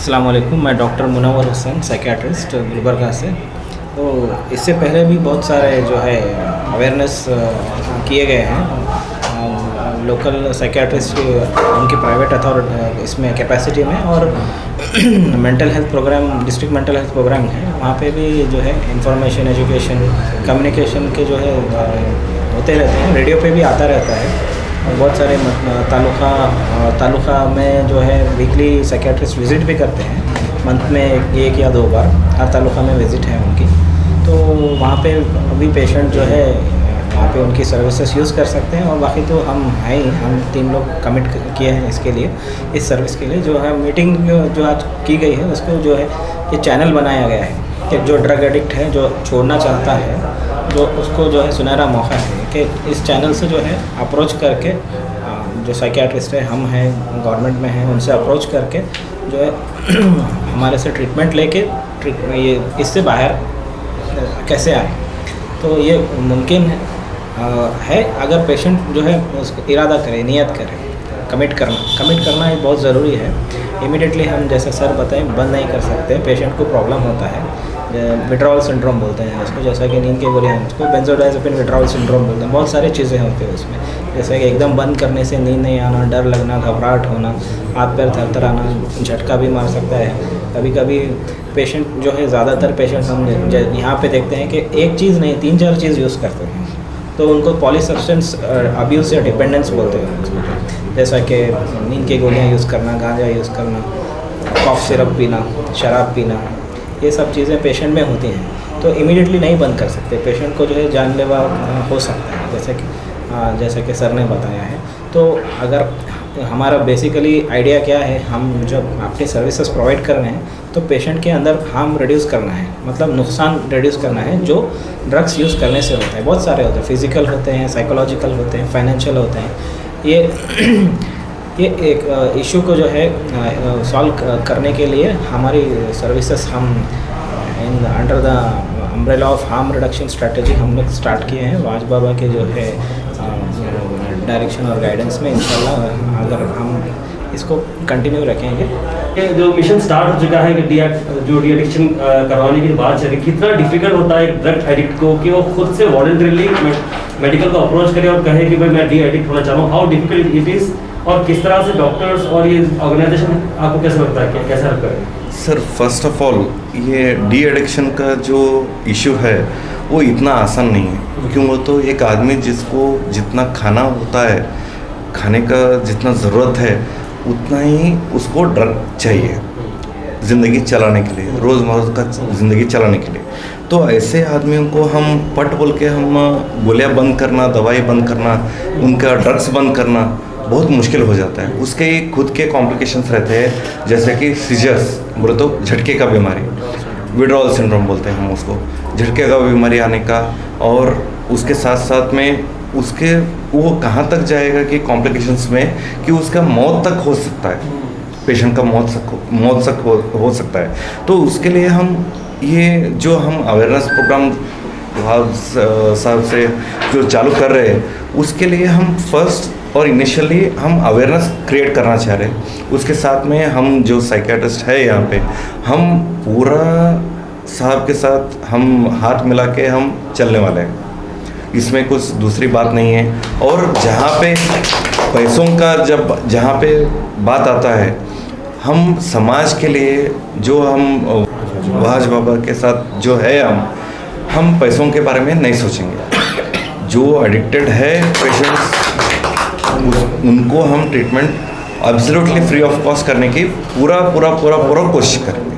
अस्सलाम वालेकुम। मैं डॉक्टर मुनव्वर हुसैन, साइकियाट्रिस्ट, गुलबर्गा से। तो इससे पहले भी बहुत सारे जो है अवेयरनेस किए गए हैं लोकल साइकियाट्रिस्ट उनकी प्राइवेट अथॉरिटी इसमें कैपेसिटी में, और mental health program, district mental health program है, वहाँ पे भी जो है इंफॉर्मेशन, एजुकेशन, कम्युनिकेशन के जो है होते रहते हैं। रेडियो पे भी आता रहता है। बहुत सारे तालुका में जो है वीकली साइकियाट्रिस्ट विज़िट भी करते हैं, मंथ में एक या 2 बार हर तालुका में विज़िट है उनकी। तो वहाँ पे अभी पेशेंट जो है वहाँ पे उनकी सर्विसेज यूज़ कर सकते हैं। और बाकी तो हम हैं ही, हम 3 लोग कमिट किए हैं इसके लिए, इस सर्विस के लिए। जो है मीटिंग जो आज की गई है उसको जो है ये चैनल बनाया गया है कि जो ड्रग एडिक्ट है, जो छोड़ना चाहता है, जो उसको जो है सुनहरा मौका है कि इस चैनल से जो है अप्रोच करके, जो साइकियाट्रिस्ट है, हम हैं, गवर्नमेंट में हैं, उनसे अप्रोच करके जो है हमारे से ट्रीटमेंट लेके ये इससे बाहर कैसे आए। तो ये मुमकिन है अगर पेशेंट जो है उसको इरादा करे, नियत करे, कमिट करना ये बहुत ज़रूरी है। इमीडिएटली हम जैसे सर बताएं बंद नहीं कर सकते। पेशेंट को प्रॉब्लम होता है, विड्रॉल सिंड्रोम बोलते हैं उसको, जैसा कि नींद की गोली हम उसको बेंजोडाइज़ेपिन विड्रॉल सिंड्रोम बोलते हैं। बहुत सारी चीज़ें होती हैं उसमें, जैसे कि एकदम बंद करने से नींद नहीं आना, डर लगना, घबराहट होना, हाथ पैर थरथराना, झटका भी मार सकता है। कभी कभी पेशेंट जो है, ज़्यादातर पेशेंट हम यहाँ पे देखते हैं कि एक चीज़ नहीं 3-4 चीज़ यूज़ करते हैं, तो उनको पॉलीसब्सटेंस अब्यूज़ या डिपेंडेंस बोलते हैं उसको। जैसा कि नींद की गोलियाँ यूज़ करना, गांजा यूज़ करना, कॉफ सिरप पीना, शराब पीना, ये सब चीज़ें पेशेंट में होती हैं। तो इमीडिएटली नहीं बंद कर सकते, पेशेंट को जो है जानलेवा हो सकता है, जैसे कि सर ने बताया है। तो अगर हमारा बेसिकली आइडिया क्या है, हम जब अपनी सर्विसेज प्रोवाइड कर रहे हैं तो पेशेंट के अंदर हार्म रिड्यूस करना है, मतलब नुकसान रिड्यूस करना है जो ड्रग्स यूज़ करने से होता है। बहुत सारे होते हैं, फिज़िकल होते हैं, साइकोलॉजिकल होते हैं, फाइनेंशियल होते हैं। ये एक इशू को जो है सॉल्व करने के लिए हमारी सर्विसेज हम under the umbrella of harm reduction strategy हम लोग स्टार्ट किए हैं, वाज बाबा के जो है डायरेक्शन और गाइडेंस में। इंशाल्लाह अगर हम इसको कंटिन्यू रखेंगे। जो मिशन स्टार्ट हो चुका है कि जो डी एडिक्शन करवाने की बात चल रही, कितना डिफिकल्ट होता है ड्रग एडिक्ट को कि वो खुद से वॉलंटरीली मेडिकल को अप्रोच करे और कहे कि भाई मैं डी एडिक्ट होना चाह रहा हूँ। हाउ डिफिकल्ट इट इज़, और किस तरह से डॉक्टर्स और ये ऑर्गेनाइजेशन आपको कैसे लगता है कि कैसे हेल्प करें? सर, फर्स्ट ऑफ ऑल ये डी एडिक्शन का जो इशू है वो इतना आसान नहीं है। क्यों? वो तो एक आदमी जिसको जितना खाना होता है, खाने का जितना ज़रूरत है उतना ही उसको ड्रग चाहिए ज़िंदगी चलाने के लिए, रोज़मर्रा का ज़िंदगी चलाने के लिए। तो ऐसे आदमियों को हम पट बोल के हम गोलियाँ बंद करना, दवाई बंद करना, उनका ड्रग्स बंद करना बहुत मुश्किल हो जाता है। उसके खुद के कॉम्प्लिकेशंस रहते हैं, जैसे कि सीजर्स बोले तो झटके का बीमारी, विड्रॉल सिंड्रोम बोलते हैं हम उसको, झटके का बीमारी आने का। और उसके साथ साथ में उसके वो कहाँ तक जाएगा कि कॉम्प्लिकेशंस में कि उसका मौत तक हो सकता है, पेशेंट का मौत तक हो सकता है। तो उसके लिए हम ये जो हम अवेयरनेस प्रोग्राम साहब से जो चालू कर रहे हैं, उसके लिए हम फर्स्ट और इनिशियली हम अवेयरनेस क्रिएट करना चाह रहे हैं। उसके साथ में हम जो साइकियाट्रिस्ट है यहाँ पे, हम पूरा साहब के साथ हम हाथ मिला के हम चलने वाले हैं। इसमें कुछ दूसरी बात नहीं है। और जहाँ पे पैसों का जहाँ पे बात आता है, हम समाज के लिए जो हम वाज बाबा के साथ जो है, हम पैसों के बारे में नहीं सोचेंगे। जो एडिक्टेड है पेशेंट्स, उनको हम treatment absolutely free of cost करने की पूरा कोशिश करेंगे,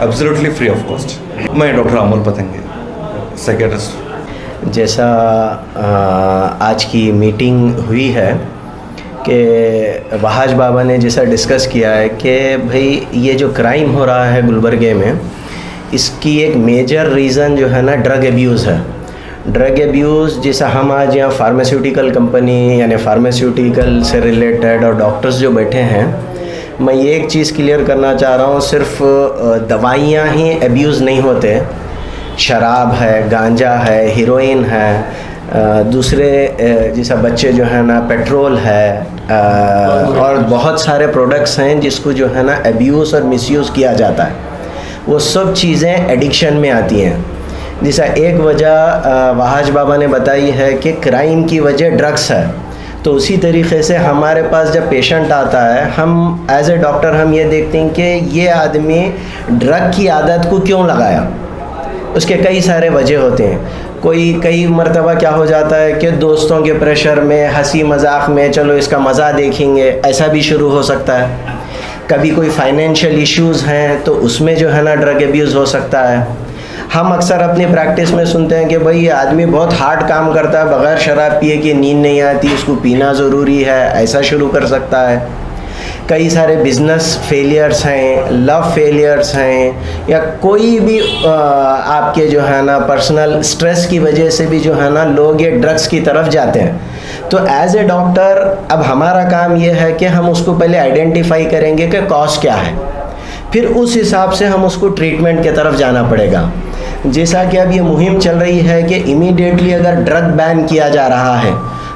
एब्सोल्युटली फ्री ऑफ कॉस्ट। मैं डॉक्टर अमोल पतंगे, साइकियाट्रिस्ट। जैसा आज की मीटिंग हुई है कि वहाज बाबा ने जैसा डिस्कस किया है कि भाई ये जो क्राइम हो रहा है गुलबर्गे में, इसकी एक मेजर रीज़न जो है ना ड्रग एब्यूज़ है। ड्रग एब्यूज़ जैसा हम आज यहाँ फार्मास्यूटिकल कंपनी यानी फार्मास्यूटिकल से रिलेटेड और डॉक्टर्स जो बैठे हैं, मैं ये एक चीज़ क्लियर करना चाह रहा हूँ, सिर्फ दवाइयाँ ही एब्यूज़ नहीं होते। शराब है, गांजा है, हीरोइन है, दूसरे जैसा बच्चे जो है ना पेट्रोल है और बहुत सारे प्रोडक्ट्स हैं जिसको जो है ना अब्यूज़ और मिसयूज़ किया जाता है, वो सब चीज़ें एडिक्शन में आती हैं। जैसा एक वजह वहाज बाबा ने बताई है कि क्राइम की वजह ड्रग्स है, तो उसी तरीक़े से हमारे पास जब पेशेंट आता है, हम एज ए डॉक्टर हम ये देखते हैं कि ये आदमी ड्रग की आदत को क्यों लगाया। उसके कई सारे वजह होते हैं। कई मर्तबा क्या हो जाता है कि दोस्तों के प्रेशर में, हंसी मजाक में, चलो इसका मज़ा देखेंगे, ऐसा भी शुरू हो सकता है। कभी कोई फाइनेंशियल इश्यूज़ हैं तो उसमें जो है ना ड्रग अब्यूज़ हो सकता है। हम अक्सर अपनी प्रैक्टिस में सुनते हैं कि भाई ये आदमी बहुत हार्ड काम करता है, बग़ैर शराब पिए कि नींद नहीं आती, उसको पीना ज़रूरी है, ऐसा शुरू कर सकता है। कई सारे बिजनेस फेलियर्स हैं, लव फेलियर्स हैं, या कोई भी आपके जो है ना पर्सनल स्ट्रेस की वजह से भी जो है ना लोग ये ड्रग्स की तरफ जाते हैं। तो एज ए डॉक्टर अब हमारा काम ये है कि हम उसको पहले आइडेंटिफाई करेंगे कि कॉज क्या है, फिर उस हिसाब से हम उसको ट्रीटमेंट की तरफ जाना पड़ेगा। जैसा कि अब ये मुहिम चल रही है कि इमीडिएटली अगर ड्रग बैन किया जा रहा है,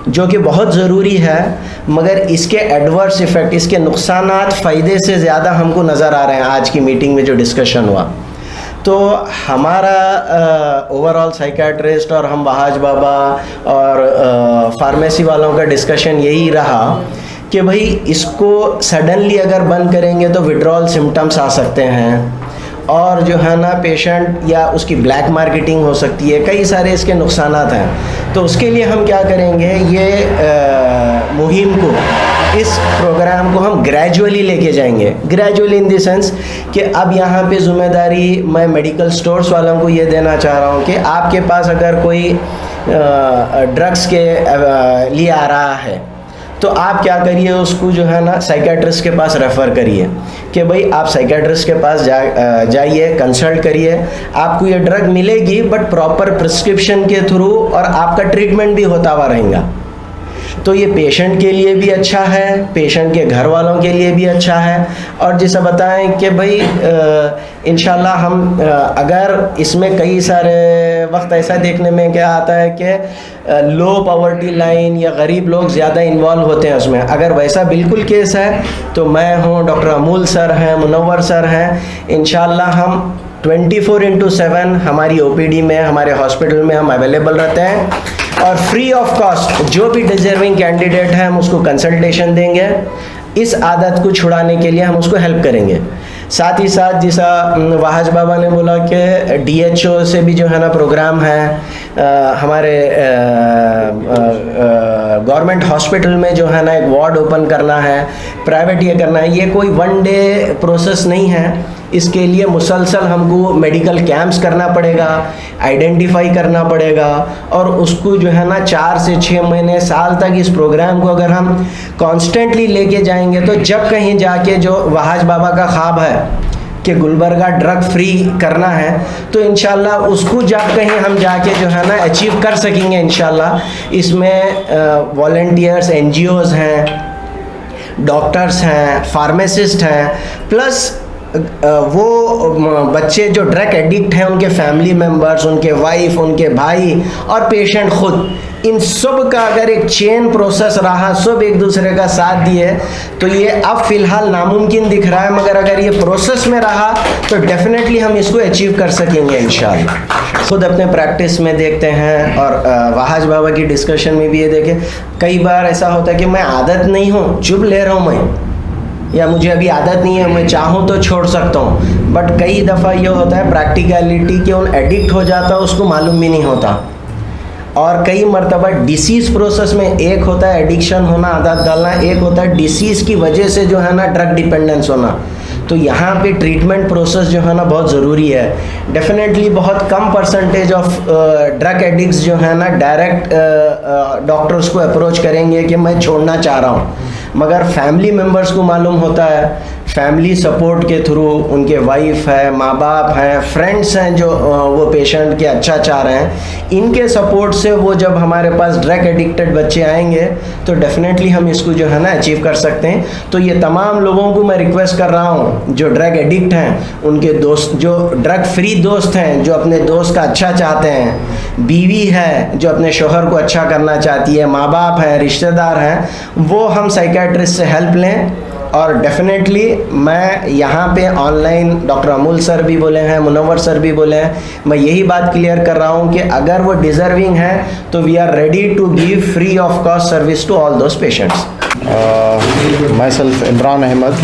जो कि बहुत ज़रूरी है, मगर इसके एडवर्स इफ़ेक्ट, इसके नुकसानात फ़ायदे से ज़्यादा हमको नज़र आ रहे हैं। आज की मीटिंग में जो डिस्कशन हुआ, तो हमारा ओवरऑल साइकेट्रिस्ट और हम वहाज बाबा और फार्मेसी वालों का डिस्कशन यही रहा कि भाई इसको सडनली अगर बंद करेंगे तो विड्रॉल सिम्टम्स आ सकते हैं, और जो है ना पेशेंट या उसकी ब्लैक मार्केटिंग हो सकती है, कई सारे इसके नुकसानात हैं। तो उसके लिए हम क्या करेंगे, ये मुहिम को, इस प्रोग्राम को हम ग्रेजुअली लेके जाएंगे। ग्रेजुअली इन द सेंस कि अब यहाँ पे ज़िम्मेदारी मैं मेडिकल स्टोर्स वालों को ये देना चाह रहा हूँ कि आपके पास अगर कोई ड्रग्स के लिए आ रहा है तो आप क्या करिए, उसको जो है ना साइकेट्रिस्ट के पास रेफ़र करिए कि भाई आप साइकेट्रिस्ट के पास जाइए, कंसल्ट करिए, आपको ये ड्रग मिलेगी बट प्रॉपर प्रिस्क्रिप्शन के थ्रू, और आपका ट्रीटमेंट भी होता हुआ रहेगा। तो ये पेशेंट के लिए भी अच्छा है, पेशेंट के घर वालों के लिए भी अच्छा है। और जैसा बताएं कि भाई इंशाल्लाह हम अगर इसमें कई सारे वक्त ऐसा देखने में क्या आता है कि लो पॉवर्टी लाइन या गरीब लोग ज़्यादा इन्वॉल्व होते हैं उसमें, अगर वैसा बिल्कुल केस है तो मैं हूँ, डॉक्टर अमूल सर हैं, मुनव्वर सर हैं, इंशाल्लाह हम 24/7 हमारी ओपीडी में, हमारे हॉस्पिटल में हम अवेलेबल रहते हैं, और फ्री ऑफ कॉस्ट जो भी डिजर्विंग कैंडिडेट है हम उसको कंसल्टेशन देंगे। इस आदत को छुड़ाने के लिए हम उसको हेल्प करेंगे। साथ ही साथ जैसा वहाज बाबा ने बोला कि DHO से भी जो है ना प्रोग्राम है, हमारे गवर्नमेंट हॉस्पिटल में जो है ना एक वार्ड ओपन करना है, प्राइवेट ये करना है। ये कोई वन डे प्रोसेस नहीं है, इसके लिए मुसलसल हमको मेडिकल कैंप्स करना पड़ेगा, आइडेंटिफाई करना पड़ेगा, और उसको जो है ना 4 से 6 महीने, साल तक इस प्रोग्राम को अगर हम कॉन्स्टेंटली लेके जाएंगे तो जब कहीं जाके जो वहाज बाबा का ख्वाब है कि गुलबर्गा ड्रग फ्री करना है, तो इंशाल्लाह उसको जब कहीं हम जाके जो है ना अचीव कर सकेंगे इंशाल्लाह। इसमें वॉलंटियर्स, NGOs हैं, डॉक्टर्स हैं, फार्मासिस्ट हैं, प्लस वो बच्चे जो ड्रग एडिक्ट हैं उनके फैमिली मेम्बर्स, उनके वाइफ, उनके भाई और पेशेंट खुद, इन सब का अगर एक चेन प्रोसेस रहा, सब एक दूसरे का साथ दिए, तो ये अब फ़िलहाल नामुमकिन दिख रहा है, मगर अगर ये प्रोसेस में रहा तो डेफिनेटली हम इसको अचीव कर सकेंगे इंशाल्लाह। खुद अपने प्रैक्टिस में देखते हैं और वहाज बाबा की डिस्कशन में भी ये देखें, कई बार ऐसा होता है कि मैं आदत नहीं हूँ, चुप ले रहा हूँ मैं, या मुझे अभी आदत नहीं है, मैं चाहूँ तो छोड़ सकता हूँ, बट कई दफ़ा ये होता है प्रैक्टिकलिटी कि उन एडिक्ट हो जाता है, उसको मालूम भी नहीं होता। और कई मरतबा डिसीज़ प्रोसेस में एक होता है एडिक्शन होना, आदत डालना, एक होता है डिसीज़ की वजह से जो है ना ड्रग डिपेंडेंस होना। तो यहाँ पे ट्रीटमेंट प्रोसेस जो है ना बहुत ज़रूरी है। डेफिनेटली बहुत कम परसेंटेज ऑफ ड्रग एडिक्ट्स जो है ना डायरेक्ट डॉक्टर्स को अप्रोच करेंगे कि मैं छोड़ना चाह रहा हूँ, मगर फैमिली मेम्बर्स को मालूम होता है, फैमिली सपोर्ट के थ्रू, उनके वाइफ है, माँ बाप हैं, फ्रेंड्स हैं जो वो पेशेंट के अच्छा चाह रहे हैं, इनके सपोर्ट से वो जब हमारे पास ड्रग एडिक्टेड बच्चे आएंगे तो डेफिनेटली हम इसको जो है ना अचीव कर सकते हैं। तो ये तमाम लोगों को मैं रिक्वेस्ट कर रहा हूँ जो ड्रग एडिक्ट हैं, उनके दोस्त जो ड्रग फ्री दोस्त हैं, जो अपने दोस्त का अच्छा चाहते हैं, बीवी है जो अपने शोहर को अच्छा करना चाहती है, माँ बाप हैं, रिश्तेदार हैं, वो हम साइकियाट्रिस्ट से हेल्प लें। और डेफिनेटली मैं यहाँ पे ऑनलाइन डॉक्टर अमूल सर भी बोले हैं, मुनव्वर सर भी बोले हैं, मैं यही बात क्लियर कर रहा हूँ कि अगर वो डिज़र्विंग है तो we are ready to give free of cost service to all those patients. Myself Imran Ahmed,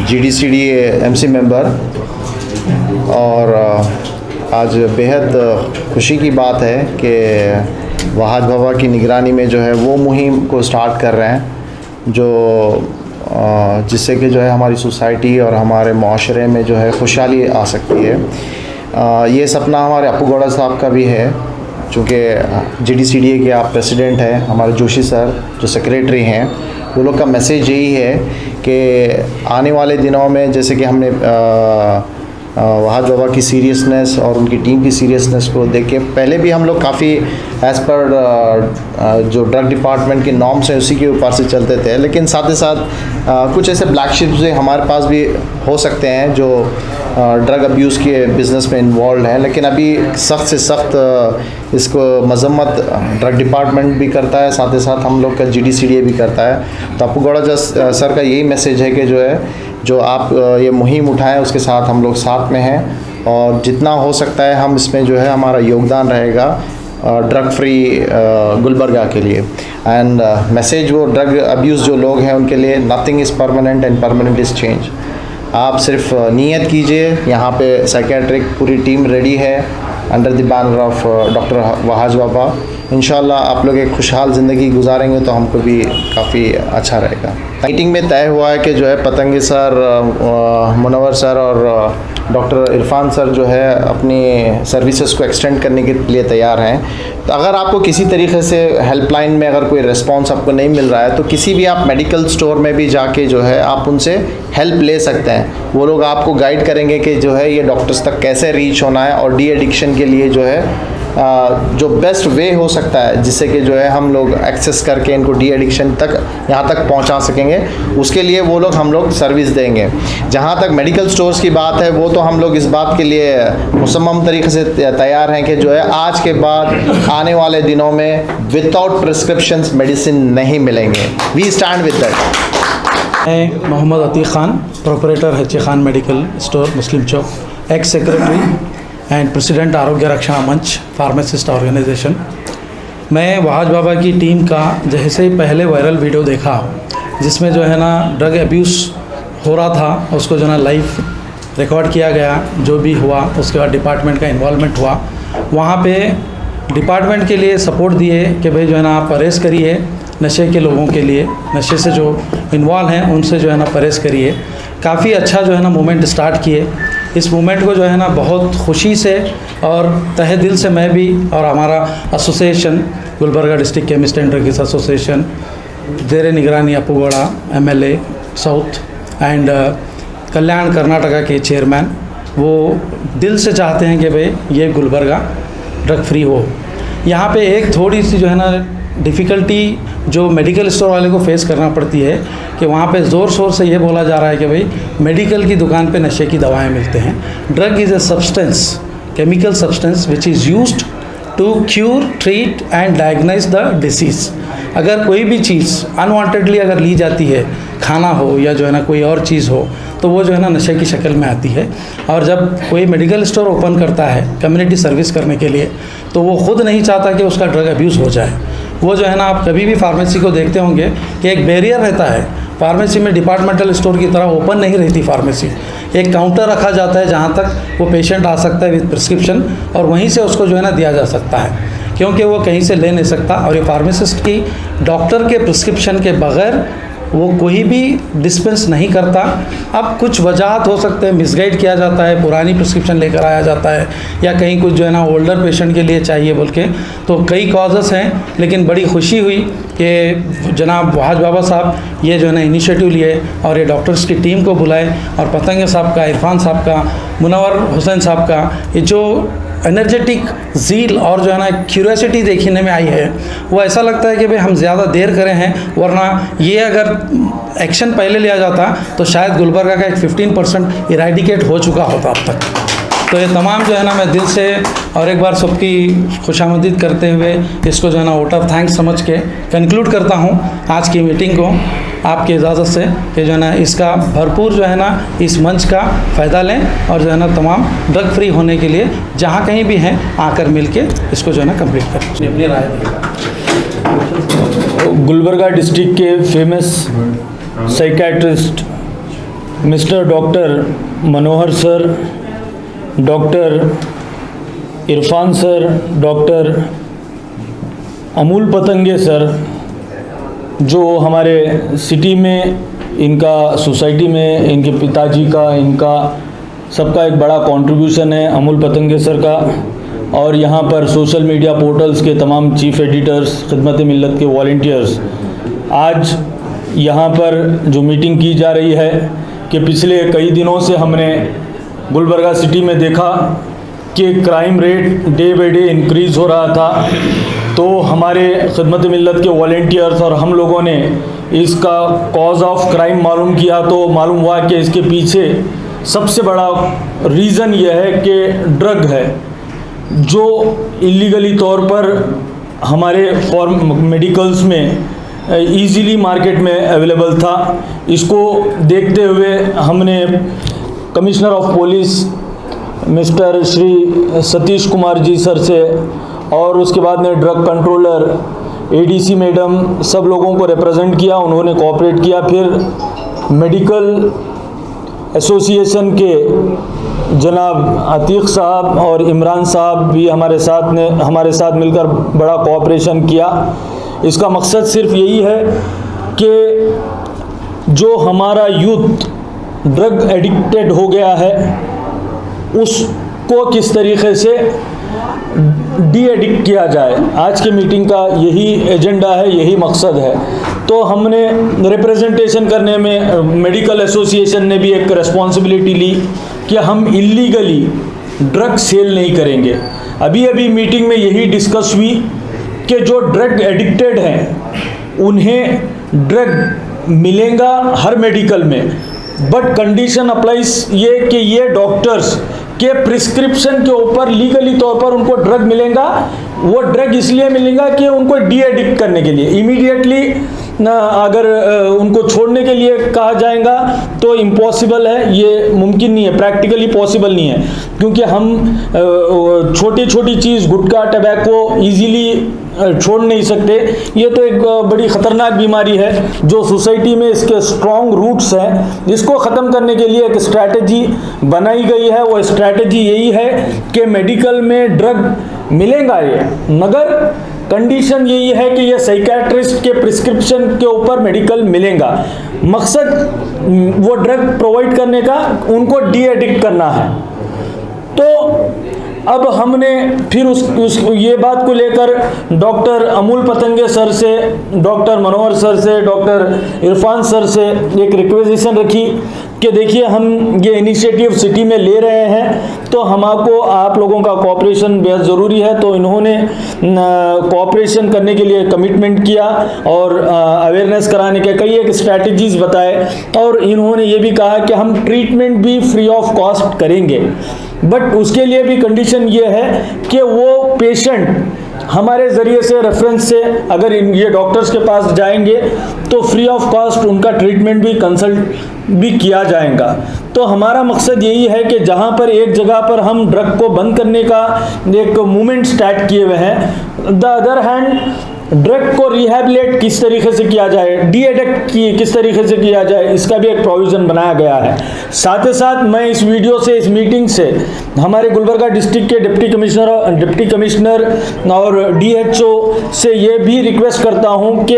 GDCD MC member, और आज बेहद खुशी की बात है कि वहाज बाबा की निगरानी में जो है वो मुहिम को स्टार्ट कर रहे हैं, जो जिससे कि जो है हमारी सोसाइटी और हमारे माशरे में जो है खुशहाली आ सकती है। ये सपना हमारे अपू गौड़ा साहब का भी है, चूँकि GDCDA के आप प्रेसिडेंट हैं, हमारे जोशी सर जो सेक्रेटरी हैं, वो लोग का मैसेज यही है कि आने वाले दिनों में जैसे कि हमने वहाज बाबा की सीरियसनेस और उनकी टीम की सीरियसनेस को देख के पहले भी हम लोग काफ़ी एज़ पर जो ड्रग डिपार्टमेंट के नॉर्म्स हैं उसी के ऊपर से चलते थे, लेकिन साथ ही साथ कुछ ऐसे ब्लैक शिप्स हमारे पास भी हो सकते हैं जो ड्रग अब्यूज़ के बिज़नेस में इन्वॉल्व हैं, लेकिन अभी सख्त से सख्त इसको मजम्मत ड्रग डिपार्टमेंट भी करता है, साथ ही साथ हम लोग का GDCDA भी करता है। तो अपू गौड़ा सर का यही मैसेज है कि जो आप ये मुहिम उठाएं उसके साथ हम लोग साथ में हैं, और जितना हो सकता है हम इसमें जो है हमारा योगदान रहेगा ड्रग फ्री गुलबर्गा के लिए। एंड मैसेज वो ड्रग अब्यूज़ जो लोग हैं उनके लिए, nothing is permanent and permanent is change. आप सिर्फ नियत कीजिए, यहाँ पे साइकेट्रिक पूरी टीम रेडी है under the banner of doctor Wahaj Baba. इंशाल्लाह आप लोग एक खुशहाल ज़िंदगी गुजारेंगे तो हमको भी काफ़ी अच्छा रहेगा। मीटिंग में तय हुआ है कि जो है पतंगी सर, मुनव्वर सर और डॉक्टर इरफान सर जो है अपनी सर्विसेज को एक्सटेंड करने के लिए तैयार हैं। तो अगर आपको किसी तरीके से हेल्पलाइन में अगर कोई रिस्पांस आपको नहीं मिल रहा है तो किसी भी आप मेडिकल स्टोर में भी जाके जो है आप उनसे हेल्प ले सकते हैं। वो लोग आपको गाइड करेंगे कि जो है ये डॉक्टर्स तक कैसे रीच होना है, और डी एडिक्शन के लिए जो है जो बेस्ट वे हो सकता है जिससे कि जो है हम लोग एक्सेस करके इनको डी एडिक्शन तक यहाँ तक पहुँचा सकेंगे, उसके लिए वो लोग हम लोग सर्विस देंगे। जहाँ तक मेडिकल स्टोर्स की बात है वो तो हम लोग इस बात के लिए मुसम्मम तरीके से तैयार हैं कि जो है आज के बाद आने वाले दिनों में विदाउट प्रिस्क्रिप्शंस मेडिसिन नहीं मिलेंगे। We stand with that. मैं Mohammad Atiq Khan, proprietor HA Khan medical store Muslim Chowk, ex secretary and president Arogya Raksha मंच फार्मासिस्ट ऑर्गेनाइजेशन। मैं वहाज बाबा की टीम का जैसे ही पहले वायरल वीडियो देखा जिसमें जो है ना ड्रग अब्यूज़ हो रहा था, उसको जो है ना लाइव रिकॉर्ड किया गया, जो भी हुआ उसके बाद डिपार्टमेंट का इन्वॉल्वमेंट हुआ। वहाँ पे डिपार्टमेंट के लिए सपोर्ट दिए कि भाई जो है ना आप परहेज़ करिए, नशे के लोगों के लिए, नशे से जो इन्वॉल्व हैं उनसे जो है ना परहेज़ करिए। काफ़ी अच्छा जो है ना मूवमेंट स्टार्ट किए। इस मूवमेंट को जो है ना बहुत खुशी से और तहे दिल से मैं भी और हमारा association Gulbarga district chemist and drugs association, जेरे निगरानी अपू गौड़ा MLA साउथ एंड कल्याण कर्नाटका के चेयरमैन, वो दिल से चाहते हैं कि भाई ये गुलबर्गा ड्रग फ्री हो। यहाँ पे एक थोड़ी सी जो है ना डिफ़िकल्टी जो मेडिकल स्टोर वाले को फेस करना पड़ती है कि वहाँ पे ज़ोर शोर से ये बोला जा रहा है कि भाई मेडिकल की दुकान पे नशे की दवाएं मिलते हैं। Drug is a substance, chemical substance which is used to cure, treat and diagnose the disease. अगर कोई भी चीज़ अनवांटेडली अगर ली जाती है, खाना हो या जो है ना कोई और चीज़ हो, तो वो जो है ना नशे की शक्ल में आती है। और जब कोई मेडिकल स्टोर ओपन करता है कम्युनिटी सर्विस करने के लिए, तो वो खुद नहीं चाहता कि उसका ड्रग अब्यूज़ हो जाए। वो जो है ना आप कभी भी फार्मेसी को देखते होंगे कि एक बैरियर रहता है। फार्मेसी में डिपार्टमेंटल स्टोर की तरह ओपन नहीं रहती फार्मेसी। एक काउंटर रखा जाता है जहाँ तक वो पेशेंट आ सकता है विद प्रिस्क्रिप्शन, और वहीं से उसको जो है ना दिया जा सकता है, क्योंकि वो कहीं से ले नहीं सकता। और ये फार्मासिस्ट की डॉक्टर के प्रिस्क्रिप्शन के बगैर वो कोई भी डिस्पेंस नहीं करता। अब कुछ वजह हो सकते हैं, मिसगाइड किया जाता है, पुरानी प्रिस्क्रिप्शन लेकर आया जाता है, या कहीं कुछ जो है ना ओल्डर पेशेंट के लिए चाहिए बोल के, तो कई कॉजेस हैं। लेकिन बड़ी खुशी हुई कि जनाब वहाज बाबा साहब ये जो है ना इनिशिएटिव लिए और ये डॉक्टर्स की टीम को बुलाए, और पतंगे साहब का, इरफान साहब का, मुनव्वर हुसैन साहब का ये जो एनर्जेटिक ज़ील और जो है ना क्यूरियोसिटी देखने में आई है, वो ऐसा लगता है कि भाई हम ज़्यादा देर करें हैं, वरना ये अगर एक्शन पहले लिया जाता तो शायद गुलबर्गा का एक 15% इराडिकेट हो चुका होता अब तक। तो ये तमाम जो है ना मैं दिल से और एक बार सबकी खुशामदीद करते हुए इसको जो है ना वोट ऑफ थैंक्स समझ के कंक्लूड करता हूँ आज की मीटिंग को, आपकी इजाज़त से, कि जो है ना इसका भरपूर जो है ना इस मंच का फ़ायदा लें और जो है ना तमाम ड्रग फ्री होने के लिए जहाँ कहीं भी हैं आकर मिल के इसको जो है ना कंप्लीट करें। अपनी राय दें। गुलबर्गा डिस्ट्रिक्ट के famous psychiatrist mister doctor Manohar sir, doctor Irfan sir, doctor Amul Patange sir, जो हमारे सिटी में, इनका सोसाइटी में, इनके पिताजी का, इनका सबका एक बड़ा कंट्रीब्यूशन है, अमूल पतंगे सर का, और यहाँ पर सोशल मीडिया पोर्टल्स के तमाम चीफ एडिटर्स, खिदमत मिल्लत के वॉलंटियर्स। आज यहाँ पर जो मीटिंग की जा रही है कि पिछले कई दिनों से हमने गुलबर्गा सिटी में देखा कि crime rate day by day increase हो रहा था, तो हमारे खिदमत मिल्लत के वॉलंटियर्स और हम लोगों ने इसका कॉज ऑफ क्राइम मालूम किया, तो मालूम हुआ कि इसके पीछे सबसे बड़ा रीज़न यह है कि ड्रग है, जो इलीगली तौर पर हमारे फॉर्म मेडिकल्स में ईज़िली मार्केट में अवेलेबल था। इसको देखते हुए हमने commissioner of police mister Shri Satish Kumar ji sir से, और उसके बाद में ड्रग कंट्रोलर एडीसी मैडम, सब लोगों को रिप्रेजेंट किया, उन्होंने कोऑपरेट किया। फिर मेडिकल एसोसिएशन के जनाब अतीक साहब और इमरान साहब भी हमारे साथ मिलकर बड़ा कोऑपरेशन किया। इसका मकसद सिर्फ यही है कि जो हमारा यूथ ड्रग एडिक्टेड हो गया है उसको किस तरीके से डी एडिक्ट किया जाए, आज के मीटिंग का यही एजेंडा है, यही मकसद है। तो हमने रिप्रेजेंटेशन करने में मेडिकल एसोसिएशन ने भी एक रिस्पॉन्सिबिलिटी ली कि हम इलीगली ड्रग सेल नहीं करेंगे। अभी अभी मीटिंग में यही डिस्कस हुई कि जो ड्रग एडिक्टेड हैं उन्हें ड्रग मिलेगा हर मेडिकल में, बट कंडीशन अप्लाइज ये कि ये डॉक्टर्स के प्रिस्क्रिप्शन के ऊपर लीगली तौर पर उनको ड्रग मिलेगा। वो ड्रग इसलिए मिलेगा कि उनको डी एडिक्ट करने के लिए, इमीडिएटली अगर उनको छोड़ने के लिए कहा जाएगा तो इम्पॉसिबल है, ये मुमकिन नहीं है, प्रैक्टिकली पॉसिबल नहीं है, क्योंकि हम छोटी छोटी चीज़ गुटखा टबैको ईजीली छोड़ नहीं सकते। ये तो एक बड़ी ख़तरनाक बीमारी है जो सोसाइटी में इसके स्ट्रॉन्ग रूट्स हैं। इसको ख़त्म करने के लिए एक स्ट्रैटेजी बनाई गई है। वो स्ट्रैटेजी यही है कि मेडिकल में ड्रग मिलेगा ये, मगर कंडीशन यही है कि ये साइकियाट्रिस्ट के प्रिस्क्रिप्शन के ऊपर मेडिकल मिलेगा। मकसद वो ड्रग प्रोवाइड करने का, उनको डी एडिक्ट करना है। तो अब हमने फिर ये बात को लेकर डॉक्टर अमूल पतंगे सर से, डॉक्टर मनोहर सर से, डॉक्टर इरफान सर से एक रिक्वेजिशन रखी कि देखिए हम ये इनिशिएटिव सिटी में ले रहे हैं तो हमको आप लोगों का कोऑपरेशन बेहद ज़रूरी है। तो इन्होंने कोऑपरेशन करने के लिए कमिटमेंट किया और अवेयरनेस कराने के कई एक स्ट्रैटेजीज़ बताए, और इन्होंने ये भी कहा कि हम ट्रीटमेंट भी फ्री ऑफ कॉस्ट करेंगे, बट उसके लिए भी कंडीशन ये है कि वो पेशेंट हमारे ज़रिए से, रेफरेंस से अगर ये डॉक्टर्स के पास जाएंगे तो फ्री ऑफ कॉस्ट उनका ट्रीटमेंट भी, कंसल्ट भी किया जाएगा। तो हमारा मकसद यही है कि जहाँ पर एक जगह पर हम ड्रग को बंद करने का एक मूवमेंट स्टार्ट किए हुए हैं, द अदर हैंड ड्रग को रिहैबिलिट किस तरीके से किया जाए, डी एडिक्ट किस तरीके से किया जाए, इसका भी एक प्रोविज़न बनाया गया है। साथ ही साथ मैं इस वीडियो से, इस मीटिंग से हमारे गुलबर्गा डिस्ट्रिक्ट के डिप्टी कमिश्नर और DHO से ये भी रिक्वेस्ट करता हूँ कि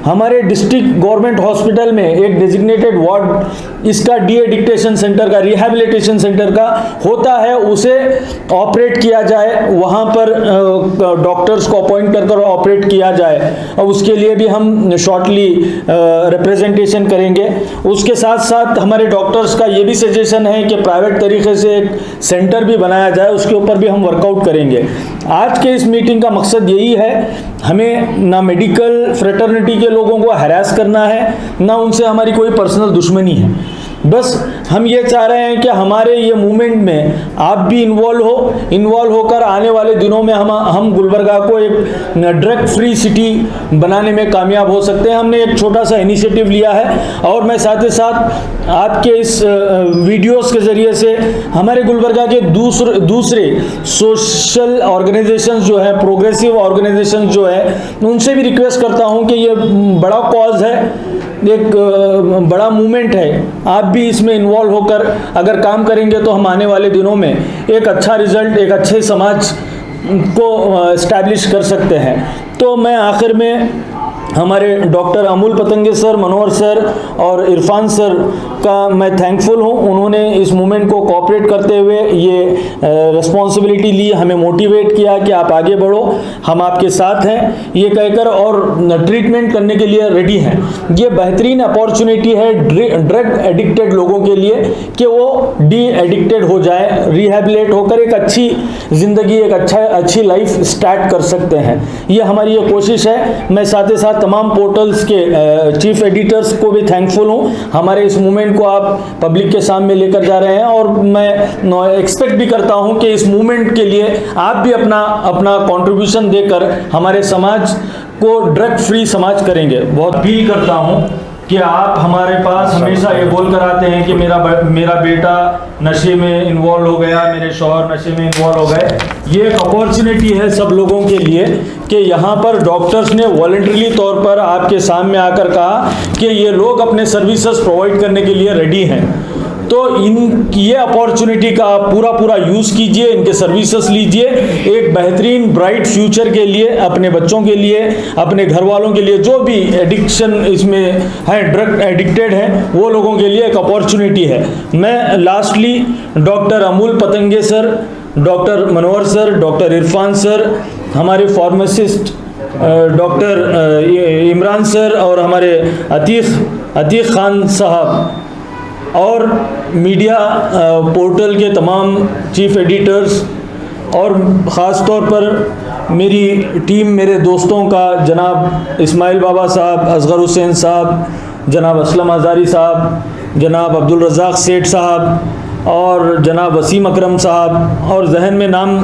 हमारे डिस्ट्रिक्ट गवर्नमेंट हॉस्पिटल में एक डेजिग्नेटेड वार्ड इसका डी एडिक्टेशन सेंटर का, रिहैबिलिटेशन सेंटर का होता है, उसे ऑपरेट किया जाए, वहाँ पर डॉक्टर्स को अपॉइंट कर ऑपरेट किया जाए, और उसके लिए भी हम शॉर्टली रिप्रेजेंटेशन करेंगे। उसके साथ साथ हमारे डॉक्टर्स का ये भी सजेशन है कि प्राइवेट तरीके से एक सेंटर भी बनाया जाए, उसके ऊपर भी हम वर्कआउट करेंगे। आज के इस मीटिंग का मकसद यही है, हमें ना मेडिकल फ्रेटर्निटी के लोगों को हैरास करना है, ना उनसे हमारी कोई पर्सनल दुश्मनी है। बस हम ये चाह रहे हैं कि हमारे ये मूवमेंट में आप भी इन्वॉल्व होकर आने वाले दिनों में हम गुलबर्गा को एक ड्रग फ्री सिटी बनाने में कामयाब हो सकते हैं। हमने एक छोटा सा इनिशिएटिव लिया है, और मैं साथ ही साथ आपके इस वीडियोस के ज़रिए से हमारे गुलबर्गा के दूसरे सोशल ऑर्गेनाइजेशंस जो है, प्रोग्रेसिव ऑर्गेनाइजेशंस जो है, उनसे भी रिक्वेस्ट करता हूँ कि ये बड़ा कॉज है, एक बड़ा मूवमेंट है, आप भी इसमें इन्वॉल्व होकर अगर काम करेंगे तो हम आने वाले दिनों में एक अच्छा रिजल्ट, एक अच्छे समाज को एस्टैब्लिश कर सकते हैं। तो मैं आखिर में हमारे डॉक्टर अमूल पतंगे सर, मनोहर सर और इरफान सर का मैं थैंकफुल हूँ। उन्होंने इस मूवमेंट को कोऑपरेट करते हुए ये रिस्पॉन्सिबिलिटी ली, हमें मोटिवेट किया कि आप आगे बढ़ो, हम आपके साथ हैं, ये कहकर, और ट्रीटमेंट करने के लिए रेडी हैं। ये बेहतरीन अपॉर्चुनिटी है ड्रग एडिक्टेड लोगों के लिए कि वो डी एडिक्टेड हो जाए, रिहैबिलिट होकर एक अच्छी ज़िंदगी, एक अच्छी लाइफ स्टार्ट कर सकते हैं। ये हमारी ये कोशिश है। मैं साथ ही साथ तमाम पोर्टल्स के चीफ एडिटर्स को भी थैंकफुल हूँ, हमारे इस मूवमेंट को आप पब्लिक के सामने लेकर जा रहे हैं, और मैं एक्सपेक्ट भी करता हूँ कि इस मूवमेंट के लिए आप भी अपना कंट्रीब्यूशन देकर हमारे समाज को ड्रग फ्री समाज करेंगे। बहुत अपील करता हूँ कि आप हमारे पास हमेशा ये बोल कर आते हैं कि मेरा बेटा नशे में इन्वॉल्व हो गया, मेरे शौहर नशे में इन्वॉल्व हो गए। ये एक अपॉर्चुनिटी है सब लोगों के लिए कि यहाँ पर डॉक्टर्स ने वॉलंटरीली तौर पर आपके सामने आकर कहा कि ये लोग अपने सर्विसेज प्रोवाइड करने के लिए रेडी हैं। तो ये अपॉर्चुनिटी का आप पूरा यूज़ कीजिए, इनके सर्विसेज लीजिए, एक बेहतरीन ब्राइट फ्यूचर के लिए, अपने बच्चों के लिए, अपने घर वालों के लिए, जो भी एडिक्शन इसमें है, ड्रग एडिक्टेड हैं, वो लोगों के लिए एक अपॉर्चुनिटी है। मैं lastly doctor Amul Patange sir, doctor Manohar sir, doctor Irfan sir, हमारे फार्मासिस्ट डॉक्टर इमरान सर और हमारे अतीक खान साहब और मीडिया पोर्टल के तमाम चीफ एडिटर्स और ख़ास तौर पर मेरी टीम, मेरे दोस्तों का जनाब इस्माइल बाबा साहब, असगर हुसैन साहब, जनाब असलम आज़ारी साहब, जनाब अब्दुल रज़ाक सेठ साहब और जनाब वसीम अकरम साहब, और जहन में नाम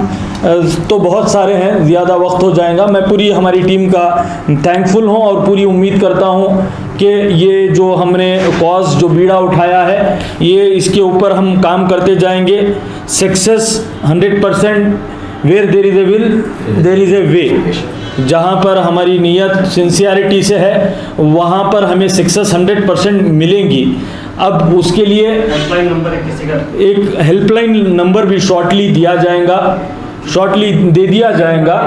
तो बहुत सारे हैं, ज़्यादा वक्त हो जाएगा। मैं पूरी हमारी टीम का थैंकफुल हूँ और पूरी उम्मीद करता हूँ कि ये जो हमने कॉज जो बीड़ा उठाया है, ये इसके ऊपर हम काम करते जाएंगे। Success 100%, where there is a will there is a way. जहाँ पर हमारी नीयत सिंसियरिटी से है, वहाँ पर हमें सक्सेस 100% मिलेंगी। अब उसके लिए हेल्पलाइन नंबर एक हेल्पलाइन नंबर भी शॉर्टली दे दिया जाएगा।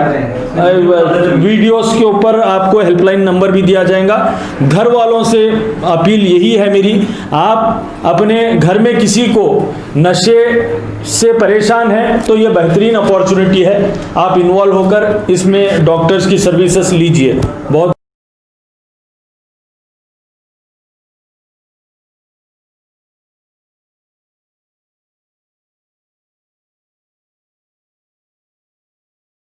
वीडियोस के ऊपर आपको हेल्पलाइन नंबर भी दिया जाएगा। घर वालों से अपील यही है मेरी, आप अपने घर में किसी को नशे से परेशान है तो ये बेहतरीन अपॉर्चुनिटी है, आप इन्वॉल्व होकर इसमें डॉक्टर्स की सर्विसेज लीजिए। बहुत